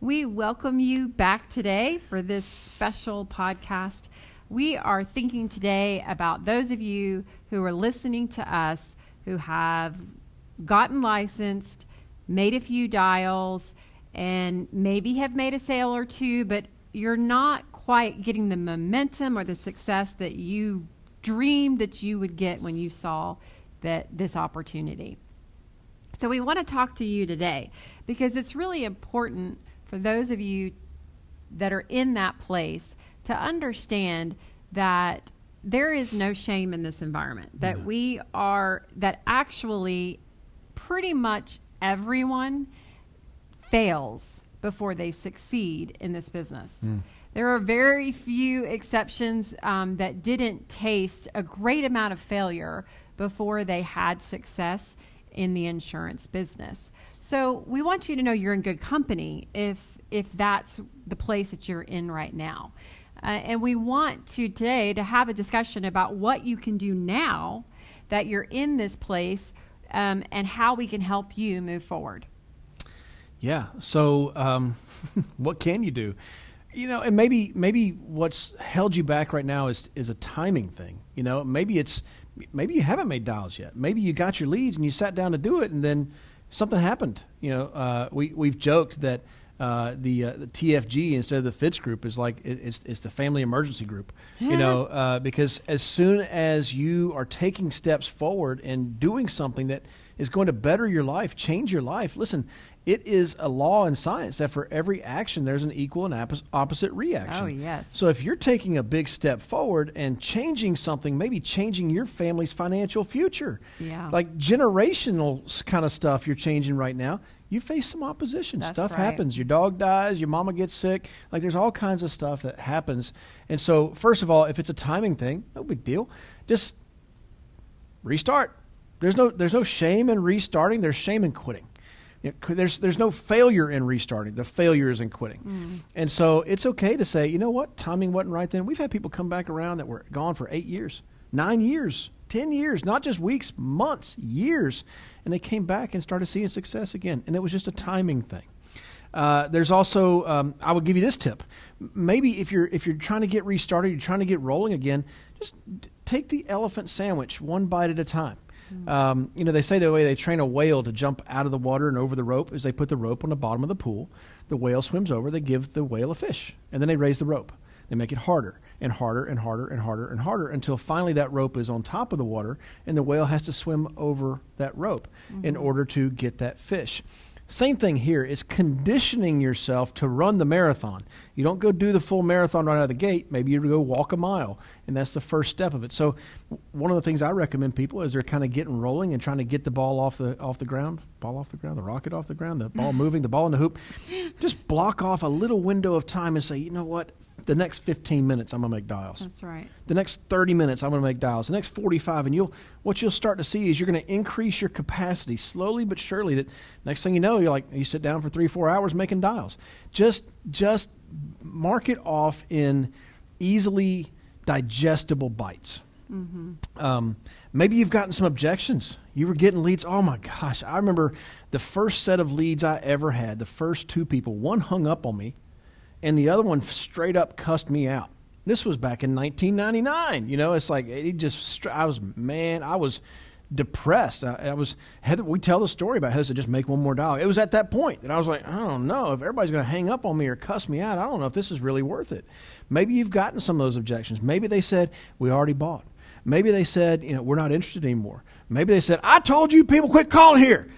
We welcome you back today for this special podcast. We are thinking today about those of you who are listening to us who have gotten licensed, made a few dials, and maybe have made a sale or two, but you're not quite getting the momentum or the success that you dreamed that you would get when you saw this opportunity. So we want to talk to you today because it's really important for those of you that are in that place to understand that there is no shame in this environment, that that actually pretty much everyone fails before they succeed in this business. There are very few exceptions that didn't taste a great amount of failure before they had success in the insurance business. So we want you to know you're in good company if that's the place that you're in right now. And we want today to have a discussion about what you can do now that you're in this place and how we can help you move forward. Yeah. So what can you do? And maybe what's held you back right now is a timing thing. Maybe you haven't made dials yet. Maybe you got your leads and you sat down to do it and then something happened. We've joked that the TFG instead of the FITS group is like it's the family emergency group. Because as soon as you are taking steps forward and doing something that is going to better your life, change your life, listen, it is a law in science that for every action there's an equal and opposite reaction. Oh, yes. So if you're taking a big step forward and changing something, maybe changing your family's financial future, like generational kind of stuff you're changing right now, you face some opposition. Stuff happens. Your dog dies, your mama gets sick. Like there's all kinds of stuff that happens. And so first of all, if it's a timing thing, no big deal. Just restart. There's no shame in restarting. There's shame in quitting. There's no failure in restarting. The failure is in quitting. And so it's okay to say, you know what, timing wasn't right then. We've had people come back around that were gone for 8 years, 9 years, 10 years, not just weeks, months, years. And they came back and started seeing success again. And it was just a timing thing. There's also, I would give you this tip. Maybe if you're trying to get restarted, you're trying to get rolling again, just take the elephant sandwich one bite at a time. They say the way they train a whale to jump out of the water and over the rope is they put the rope on the bottom of the pool. The whale swims over. They give the whale a fish, and then they raise the rope. They make it harder and harder and harder and harder and harder until finally that rope is on top of the water, and the whale has to swim over that rope in order to get that fish. Same thing here is conditioning yourself to run the marathon. You don't go do the full marathon right out of the gate. Maybe you go walk a mile, and that's the first step of it. So one of the things I recommend people as they're kind of getting rolling and trying to get the ball off the ground, the rocket off the ground, the ball moving, the ball in the hoop, just block off a little window of time and say, you know what? The next 15 minutes, I'm going to make dials. That's right. The next 30 minutes, I'm going to make dials. The next 45, and what you'll start to see is you're going to increase your capacity slowly but surely. That next thing you know, you sit down for 3-4 hours making dials. Just mark it off in easily digestible bites. Maybe you've gotten some objections. You were getting leads. Oh my gosh, I remember the first set of leads I ever had. The first 2 people, one hung up on me, and the other one straight up cussed me out. This was back in 1999. It's like I was depressed. We tell the story about Heather said, just make one more dial. It was at that point that I was like, I don't know if everybody's going to hang up on me or cuss me out. I don't know if this is really worth it. Maybe you've gotten some of those objections. Maybe they said, we already bought. Maybe they said, we're not interested anymore. Maybe they said, I told you people quit calling here.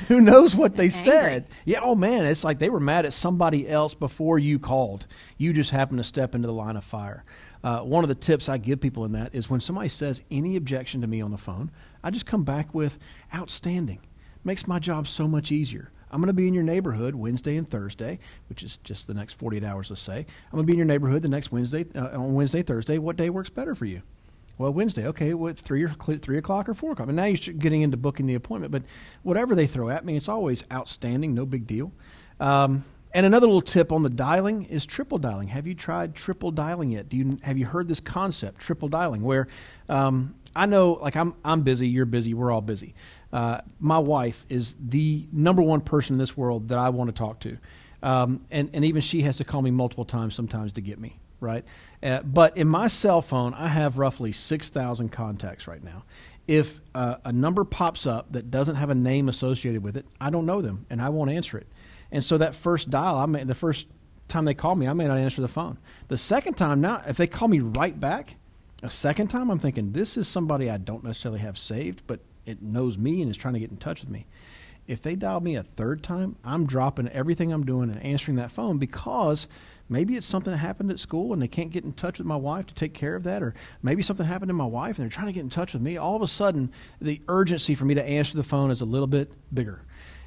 Who knows what they said? Yeah, oh man, it's like they were mad at somebody else before you called. You just happened to step into the line of fire. One of the tips I give people in that is when somebody says any objection to me on the phone, I just come back with outstanding. Makes my job so much easier. I'm going to be in your neighborhood Wednesday and Thursday, which is just the next 48 hours, let's say. I'm going to be in your neighborhood the next Wednesday, on Wednesday, Thursday. What day works better for you? Well, Wednesday, okay, what, 3 o'clock or 4 o'clock? And now you're getting into booking the appointment. But whatever they throw at me, it's always outstanding, no big deal. And another little tip on the dialing is triple dialing. Have you tried triple dialing yet? Have you heard this concept, triple dialing, where I know, like I'm busy, you're busy, we're all busy. My wife is the number one person in this world that I want to talk to. And even she has to call me multiple times sometimes to get me, right? But in my cell phone, I have roughly 6,000 contacts right now. If a number pops up that doesn't have a name associated with it, I don't know them, and I won't answer it. And so that first dial, the first time they call me, I may not answer the phone. The second time, now, if they call me right back, a second time, I'm thinking, this is somebody I don't necessarily have saved, but it knows me and is trying to get in touch with me. If they dial me a third time, I'm dropping everything I'm doing and answering that phone, because maybe it's something that happened at school and they can't get in touch with my wife to take care of that, or maybe something happened to my wife and they're trying to get in touch with me. All of a sudden, the urgency for me to answer the phone is a little bit bigger.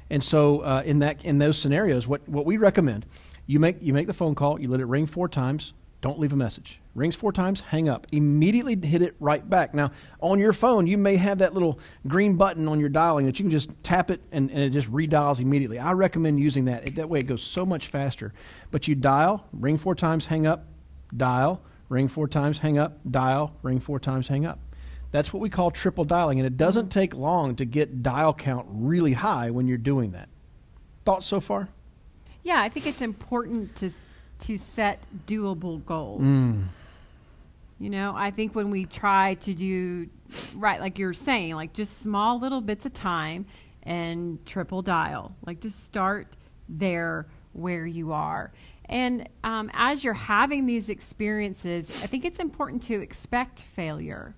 And so in those scenarios, what we recommend, you make the phone call, you let it ring 4 times, don't leave a message. Rings 4 times, hang up. Immediately hit it right back. Now, on your phone, you may have that little green button on your dialing that you can just tap it and it just redials immediately. I recommend using that. That way it goes so much faster. But you dial, ring 4 times, hang up, dial, ring 4 times, hang up, dial, ring 4 times, hang up. That's what we call triple dialing, and it doesn't take long to get dial count really high when you're doing that. Thoughts so far? Yeah, I think it's important to set doable goals. You know, I think when we try to do, right, like you're saying, like just small little bits of time and triple dial, like just start there where you are. And as you're having these experiences, I think it's important to expect failure,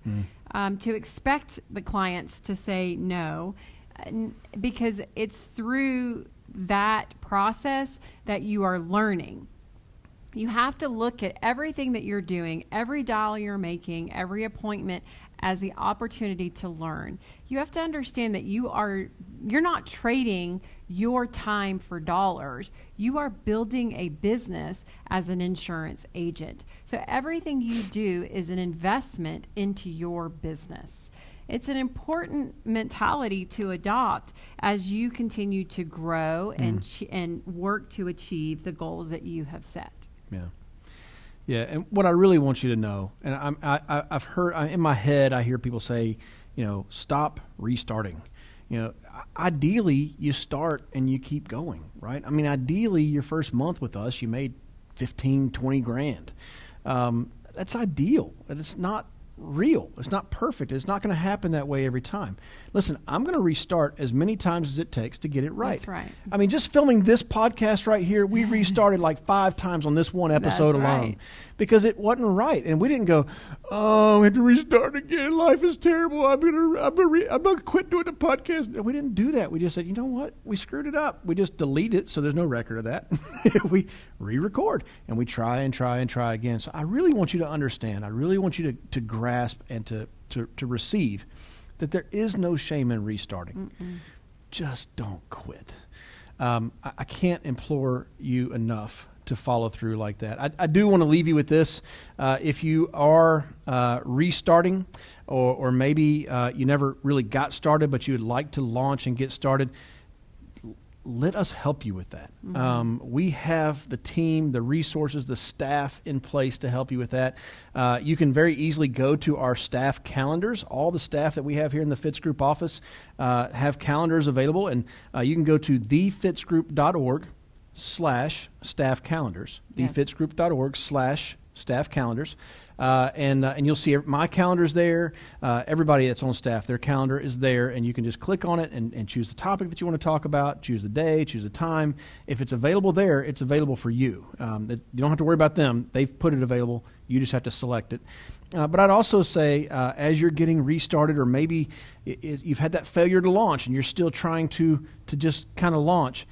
to expect the clients to say no, because it's through that process that you are learning. You have to look at everything that you're doing, every dial you're making, every appointment as the opportunity to learn. You have to understand that you're not trading your time for dollars. You are building a business as an insurance agent. So everything you do is an investment into your business. It's an important mentality to adopt as you continue to grow and work to achieve the goals that you have set. Yeah. And what I really want you to know, and I've heard in my head, I hear people say, stop restarting. Ideally, you start and you keep going, right? I mean, ideally, your first month with us, you made 15, 20 grand. That's ideal. It's not real. It's not perfect. It's not going to happen that way every time. Listen, I'm going to restart as many times as it takes to get it right. That's right. I mean, just filming this podcast right here, we restarted like 5 times on this one episode alone. Right. Because it wasn't right. And we didn't go, oh, we have to restart again. Life is terrible. I'm gonna quit doing the podcast. No, we didn't do that. We just said, you know what? We screwed it up. We just delete it so there's no record of that. We re-record and we try and try and try again. So I really want you to understand. I really want you to grasp and to receive that there is no shame in restarting. Just don't quit. I can't implore you enough to follow through like that. I do want to leave you with this. If you are restarting or maybe you never really got started, but you would like to launch and get started, let us help you with that. We have the team, the resources, the staff in place to help you with that. You can very easily go to our staff calendars. All the staff that we have here in the Fitz Group office have calendars available, and you can go to thefitzgroup.org/staff calendars, thefitzgroup.org/staff calendars. And you'll see my calendar's there. Everybody that's on staff, their calendar is there, and you can just click on it and choose the topic that you want to talk about, choose the day, choose the time. If it's available there, it's available for you. You don't have to worry about them. They've put it available. You just have to select it. But I'd also say as you're getting restarted, or maybe you've had that failure to launch and you're still trying to just kind of launch,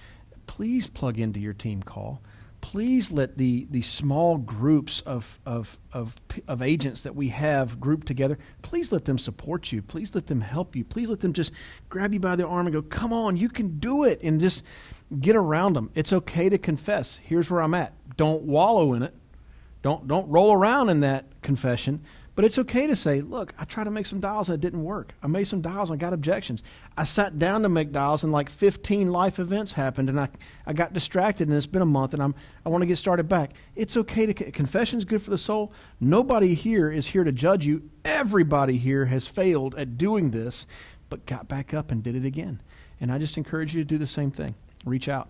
please plug into your team call. Please let the small groups of agents that we have grouped together, please let them support you. Please let them help you. Please let them just grab you by the arm and go, come on, you can do it, and just get around them. It's okay to confess. Here's where I'm at. Don't wallow in it. Don't roll around in that confession. But it's okay to say, look, I tried to make some dials and it didn't work. I made some dials and I got objections. I sat down to make dials and like 15 life events happened and I got distracted and it's been a month and I want to get started back. It's okay to confession's good for the soul. Nobody here is here to judge you. Everybody here has failed at doing this. but got back up and did it again. And I just encourage you to do the same thing. Reach out.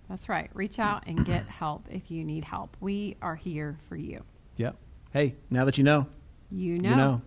That's right. Reach out and get help if you need help. We are here for you. Yep. Hey, now that you know. You know.